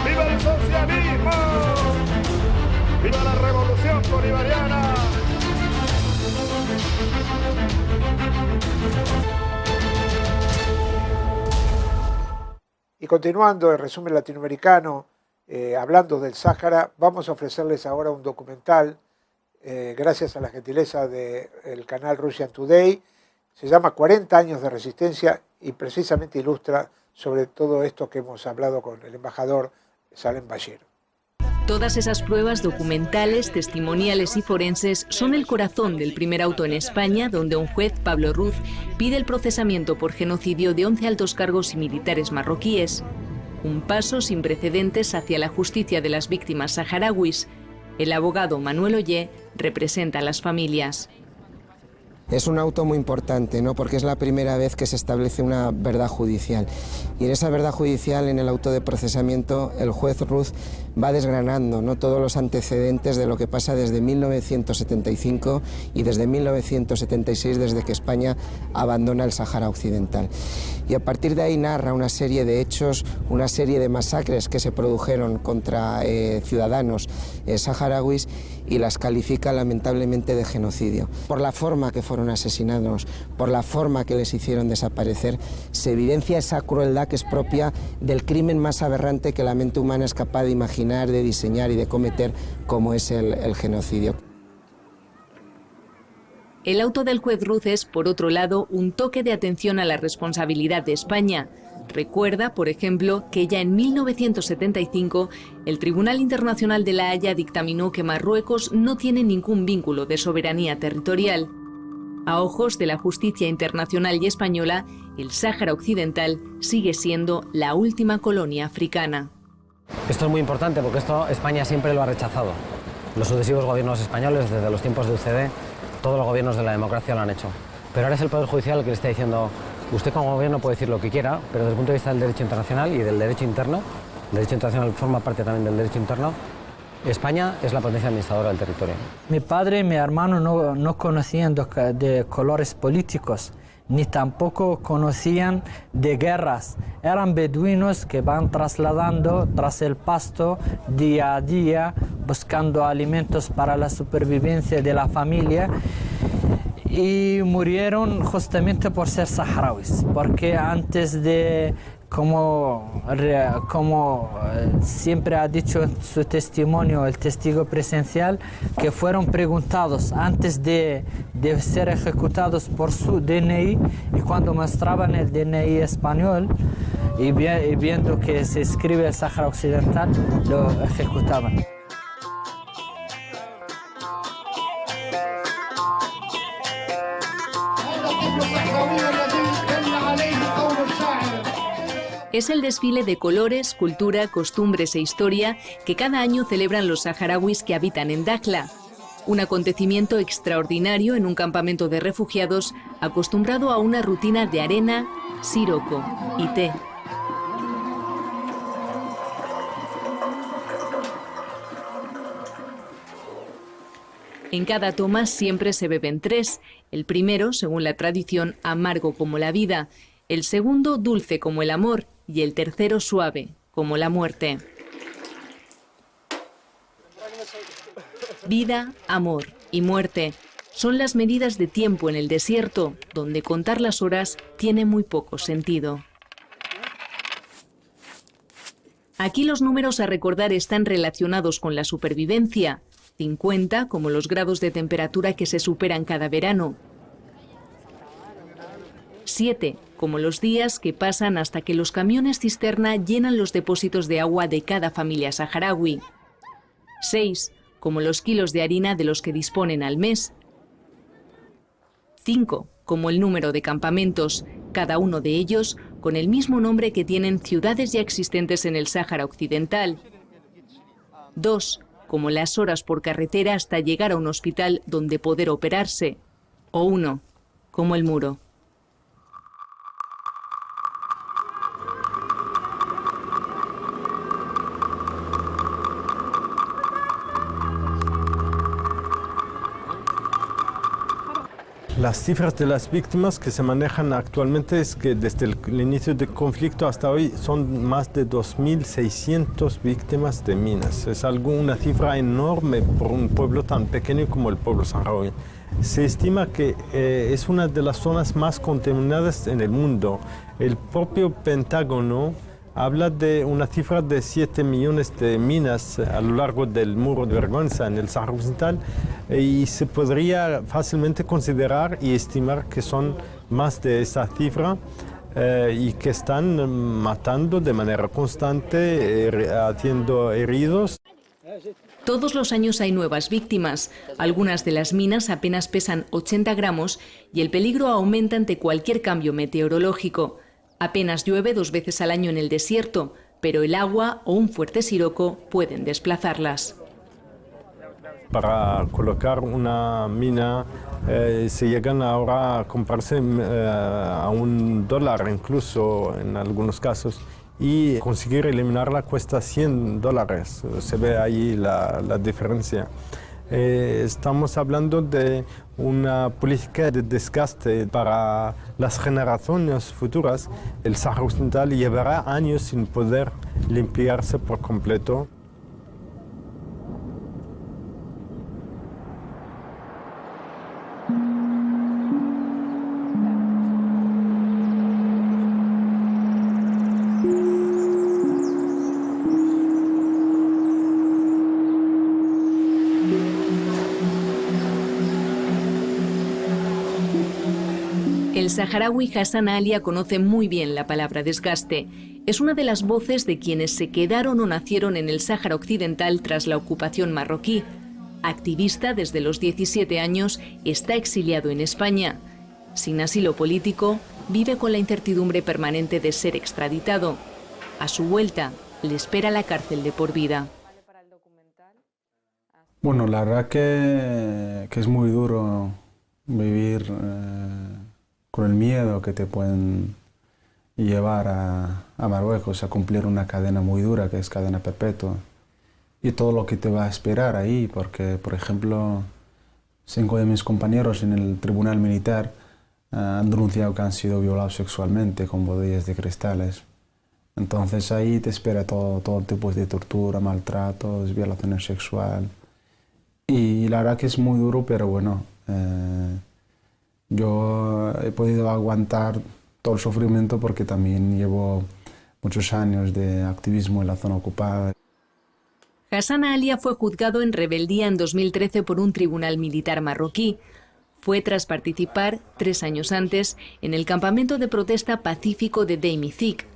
¡Viva el socialismo! ¡Viva la revolución bolivariana! Y continuando el resumen latinoamericano, hablando del Sáhara, vamos a ofrecerles ahora un documental, gracias a la gentileza del canal Russian Today. Se llama 40 años de resistencia y precisamente ilustra sobre todo esto que hemos hablado con el embajador Salem Bashir. Todas esas pruebas documentales, testimoniales y forenses son el corazón del primer auto en España, donde un juez, Pablo Ruz, pide el procesamiento por genocidio de 11 altos cargos y militares marroquíes. Un paso sin precedentes hacia la justicia de las víctimas saharauis. El abogado Manuel Ollé representa a las familias. Es un auto muy importante, ¿no? Porque es la primera vez que se establece una verdad judicial. Y en esa verdad judicial, en el auto de procesamiento, el juez Ruz va desgranando, ¿no?, todos los antecedentes de lo que pasa desde 1975 y desde 1976, desde que España abandona el Sáhara Occidental. Y a partir de ahí narra una serie de hechos, una serie de masacres que se produjeron contra ciudadanos saharauis y las califica lamentablemente de genocidio. Por la forma que fueron asesinados, por la forma que les hicieron desaparecer, se evidencia esa crueldad que es propia del crimen más aberrante que la mente humana es capaz de imaginar, de diseñar y de cometer, como es el genocidio. El auto del juez Ruz es, por otro lado, un toque de atención a la responsabilidad de España. Recuerda, por ejemplo, que ya en 1975 el Tribunal Internacional de La Haya dictaminó que Marruecos no tiene ningún vínculo de soberanía territorial. A ojos de la justicia internacional y española, el Sáhara Occidental sigue siendo la última colonia africana. Esto es muy importante porque esto España siempre lo ha rechazado. Los sucesivos gobiernos españoles, desde los tiempos de UCD, todos los gobiernos de la democracia lo han hecho. Pero ahora es el Poder Judicial el que le está diciendo: usted como gobierno puede decir lo que quiera, pero desde el punto de vista del derecho internacional y del derecho interno, el derecho internacional forma parte también del derecho interno, España es la potencia administradora del territorio. Mi padre y mi hermano no conocían de colores políticos, ni tampoco conocían de guerras. Eran beduinos que van trasladando tras el pasto día a día, buscando alimentos para la supervivencia de la familia. Y murieron justamente por ser saharauis, porque antes de, como siempre ha dicho en su testimonio el testigo presencial, que fueron preguntados antes de ser ejecutados por su DNI, y cuando mostraban el DNI español y viendo que se escribe el Sáhara Occidental, lo ejecutaban. Es el desfile de colores, cultura, costumbres e historia que cada año celebran los saharauis que habitan en Dakhla. Un acontecimiento extraordinario en un campamento de refugiados acostumbrado a una rutina de arena, siroco y té. En cada toma siempre se beben tres. El primero, según la tradición, amargo como la vida. El segundo, dulce como el amor. Y el tercero, suave como la muerte. Vida, amor y muerte son las medidas de tiempo en el desierto, donde contar las horas tiene muy poco sentido. Aquí los números a recordar están relacionados con la supervivencia. 50 como los grados de temperatura que se superan cada verano. 7 como los días que pasan hasta que los camiones cisterna llenan los depósitos de agua de cada familia saharaui. 6 como los kilos de harina de los que disponen al mes. 5 como el número de campamentos, cada uno de ellos con el mismo nombre que tienen ciudades ya existentes en el Sáhara Occidental. 2 como las horas por carretera hasta llegar a un hospital donde poder operarse. O 1 como el muro. Las cifras de las víctimas que se manejan actualmente es que desde el inicio del conflicto hasta hoy son más de 2.600 víctimas de minas. Es una cifra enorme por un pueblo tan pequeño como el pueblo saharaui. Se estima que es una de las zonas más contaminadas en el mundo. El propio Pentágono habla de una cifra de 7 millones de minas a lo largo del muro de vergüenza en el Sáhara Occidental y se podría fácilmente considerar y estimar que son más de esa cifra y que están matando de manera constante, haciendo heridos. Todos los años hay nuevas víctimas. Algunas de las minas apenas pesan 80 gramos y el peligro aumenta ante cualquier cambio meteorológico. Apenas llueve 2 veces al año en el desierto, pero el agua o un fuerte siroco pueden desplazarlas. Para colocar una mina se llegan ahora a comprarse a $1 incluso en algunos casos y conseguir eliminarla cuesta $100. Se ve ahí la diferencia. Estamos hablando de una política de desgaste para las generaciones futuras. El Sáhara Occidental llevará años sin poder limpiarse por completo. El saharaui Hassan Alia conoce muy bien la palabra desgaste. Es una de las voces de quienes se quedaron o nacieron en el Sáhara Occidental tras la ocupación marroquí. Activista desde los 17 años, está exiliado en España. Sin asilo político, vive con la incertidumbre permanente de ser extraditado. A su vuelta, le espera la cárcel de por vida. Bueno, la verdad que es muy duro vivir con el miedo que te pueden llevar a Marruecos a cumplir una cadena muy dura, que es cadena perpetua. Y todo lo que te va a esperar ahí, porque, por ejemplo, 5 de mis compañeros en el tribunal militar han denunciado que han sido violados sexualmente con botellas de cristales. Entonces ahí te espera todo tipo de tortura, maltratos, violación sexual. Y la verdad que es muy duro, pero bueno, yo he podido aguantar todo el sufrimiento porque también llevo muchos años de activismo en la zona ocupada. Hassan Alia fue juzgado en rebeldía en 2013 por un tribunal militar marroquí. Fue tras participar, 3 años antes, en el campamento de protesta pacífico de Deimizik.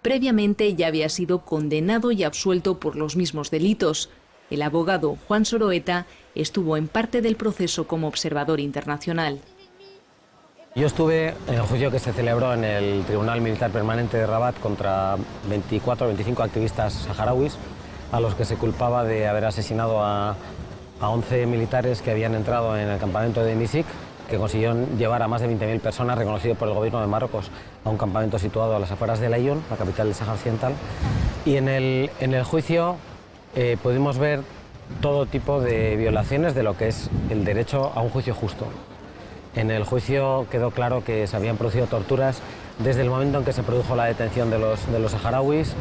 Previamente ya había sido condenado y absuelto por los mismos delitos. El abogado Juan Soroeta estuvo en parte del proceso como observador internacional. Yo estuve en el juicio que se celebró en el Tribunal Militar Permanente de Rabat contra 24 o 25 activistas saharauis, a los que se culpaba de haber asesinado a 11 militares que habían entrado en el campamento de Deimizik, que consiguieron llevar a más de 20.000 personas, reconocido por el gobierno de Marruecos, a un campamento situado a las afueras de Laayoune, la capital del Sáhara Occidental. Y en el juicio pudimos ver todo tipo de violaciones de lo que es el derecho a un juicio justo. En el juicio quedó claro que se habían producido torturas desde el momento en que se produjo la detención de los saharauis,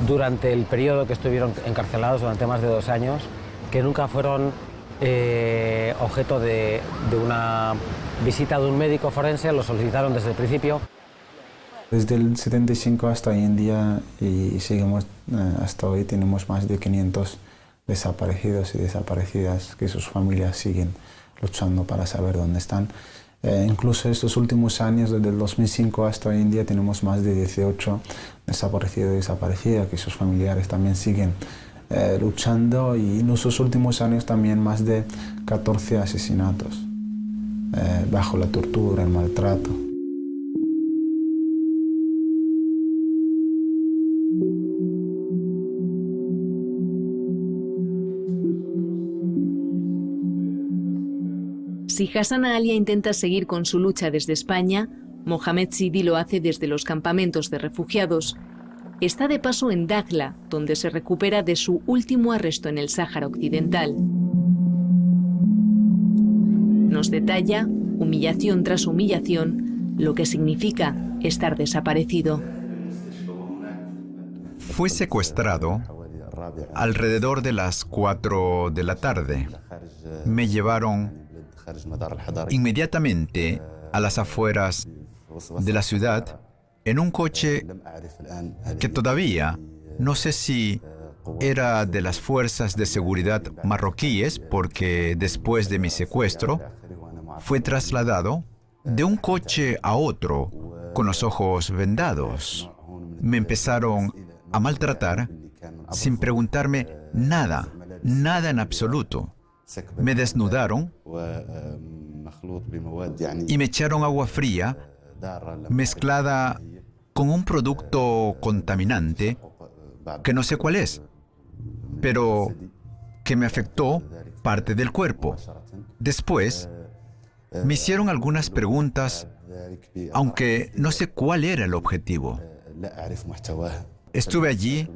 durante el periodo que estuvieron encarcelados durante más de 2 años, que nunca fueron objeto de una visita de un médico forense, lo solicitaron desde el principio. Desde el 75 hasta hoy en día, y seguimos hasta hoy, tenemos más de 500 desaparecidos y desaparecidas que sus familias siguen luchando para saber dónde están. Incluso estos últimos años, desde el 2005 hasta hoy en día, tenemos más de 18 desaparecidos y desaparecidas que sus familiares también siguen luchando, y en esos últimos años también más de 14 asesinatos bajo la tortura, el maltrato. Si Hassan Alia intenta seguir con su lucha desde España, Mohamed Sidi lo hace desde los campamentos de refugiados. Está de paso en Dakhla, donde se recupera de su último arresto en el Sáhara Occidental. Nos detalla humillación tras humillación, lo que significa estar desaparecido. Fui secuestrado alrededor de las 4 de la tarde. Me llevaron inmediatamente a las afueras de la ciudad en un coche que todavía no sé si era de las fuerzas de seguridad marroquíes, porque después de mi secuestro fue trasladado de un coche a otro con los ojos vendados. Me empezaron a maltratar sin preguntarme nada, nada en absoluto. Me desnudaron y me echaron agua fría mezclada con un producto contaminante que no sé cuál es, pero que me afectó parte del cuerpo. Después me hicieron algunas preguntas, aunque no sé cuál era el objetivo. Estuve allí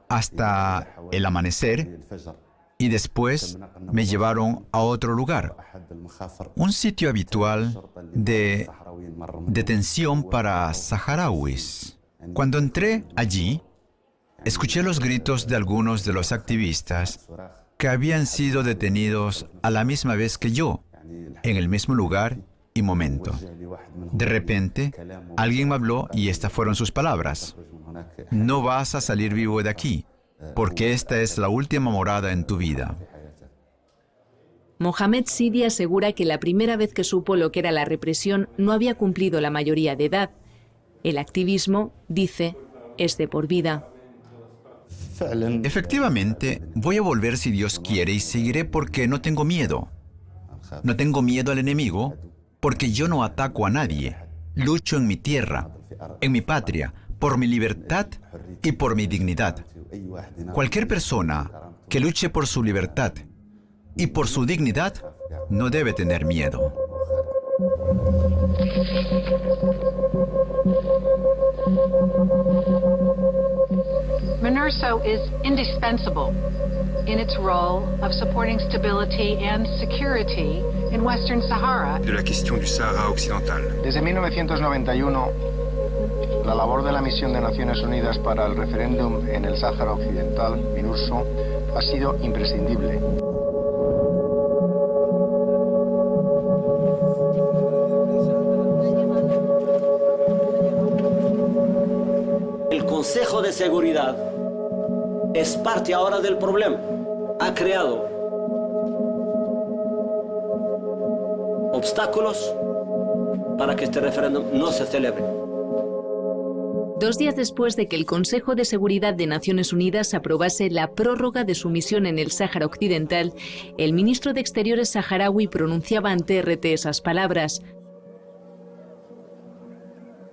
hasta el amanecer y después me llevaron a otro lugar, un sitio habitual de detención para saharauis. Cuando entré allí, escuché los gritos de algunos de los activistas que habían sido detenidos a la misma vez que yo, en el mismo lugar y momento. De repente, alguien me habló y estas fueron sus palabras: no vas a salir vivo de aquí, porque esta es la última morada en tu vida. Mohamed Sidi asegura que la primera vez que supo lo que era la represión no había cumplido la mayoría de edad. El activismo, dice, es de por vida. Efectivamente, voy a volver si Dios quiere y seguiré porque no tengo miedo. No tengo miedo al enemigo porque yo no ataco a nadie. Lucho en mi tierra, en mi patria, por mi libertad y por mi dignidad. Cualquier persona que luche por su libertad y por su dignidad no debe tener miedo. MINURSO is indispensable in its role of supporting stability and security in Western Sahara. De la question du Sahara occidental. Desde 1991, la labor de la Misión de Naciones Unidas para el referéndum en el Sáhara Occidental, MINURSO, ha sido imprescindible. El Consejo de Seguridad es parte ahora del problema. Ha creado obstáculos para que este referéndum no se celebre. 2 días después de que el Consejo de Seguridad de Naciones Unidas aprobase la prórroga de su misión en el Sáhara Occidental, el ministro de Exteriores saharaui pronunciaba ante RT esas palabras.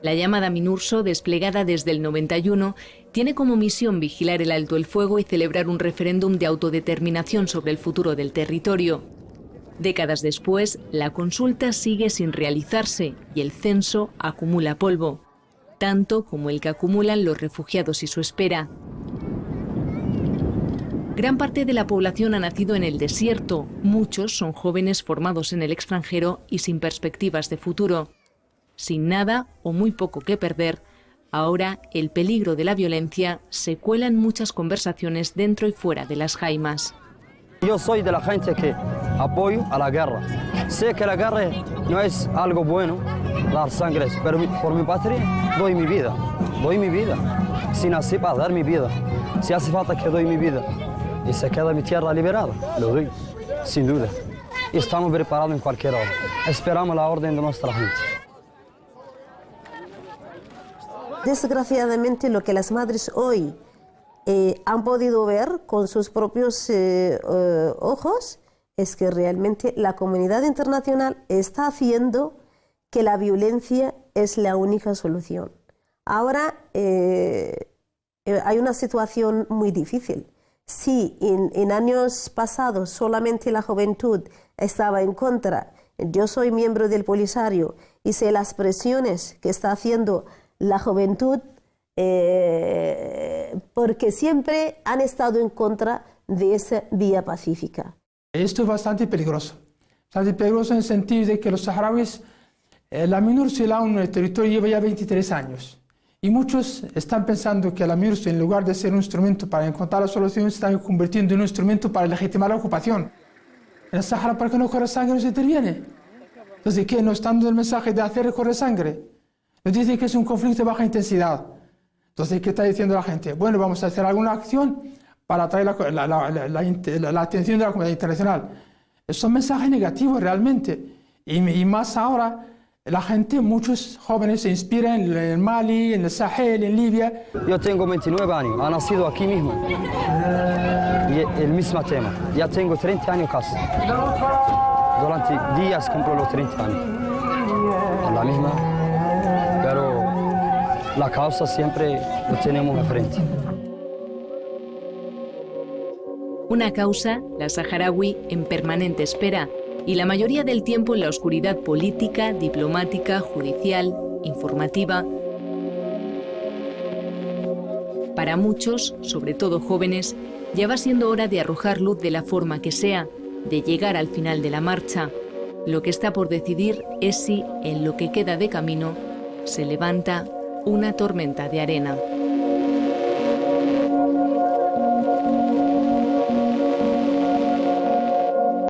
La llamada MINURSO, desplegada desde el 91, tiene como misión vigilar el alto el fuego y celebrar un referéndum de autodeterminación sobre el futuro del territorio. Décadas después, la consulta sigue sin realizarse y el censo acumula polvo, tanto como el que acumulan los refugiados y su espera. Gran parte de la población ha nacido en el desierto, muchos son jóvenes formados en el extranjero y sin perspectivas de futuro. Sin nada o muy poco que perder, ahora el peligro de la violencia se cuela en muchas conversaciones dentro y fuera de las jaimas. Yo soy de la gente que apoyo a la guerra. Sé que la guerra no es algo bueno, dar sangre, pero por mi patria doy mi vida. Doy mi vida. Si nací para dar mi vida, si hace falta que doy mi vida y se queda mi tierra liberada, lo doy, sin duda. Y estamos preparados en cualquier hora. Esperamos la orden de nuestra gente. Desgraciadamente, lo que las madres hoy han podido ver con sus propios ojos es que realmente la comunidad internacional está haciendo que la violencia es la única solución. Ahora hay una situación muy difícil. Si en años pasados solamente la juventud estaba en contra, yo soy miembro del Polisario y sé las presiones que está haciendo la juventud, porque siempre han estado en contra de esa vía pacífica. Esto es bastante peligroso. sea, es peligroso en el sentido de que los saharauis, la MINURSO en el territorio lleva ya 23 años. Y muchos están pensando que la MINURSO, en lugar de ser un instrumento para encontrar la solución, se está convirtiendo en un instrumento para legitimar la ocupación. En el Sahara, ¿para qué no corre sangre? No se interviene. Entonces, ¿qué? ¿Nos están dando el mensaje de hacer correr sangre? Nos dice que es un conflicto de baja intensidad. Entonces, ¿qué está diciendo la gente? Bueno, vamos a hacer alguna acción para atraer la atención de la comunidad internacional. Son mensajes negativos realmente. Y más ahora, la gente, muchos jóvenes se inspiran en Mali, en el Sahel, en Libia. Yo tengo 29 años, he nacido aquí mismo. Y el mismo tema. Ya tengo 30 años casi. Durante días cumplo los 30 años. La misma. Pero la causa siempre lo tenemos de frente. Una causa, la saharaui, en permanente espera, y la mayoría del tiempo en la oscuridad política, diplomática, judicial, informativa. Para muchos, sobre todo jóvenes, ya va siendo hora de arrojar luz de la forma que sea, de llegar al final de la marcha. Lo que está por decidir es si, en lo que queda de camino, se levanta una tormenta de arena.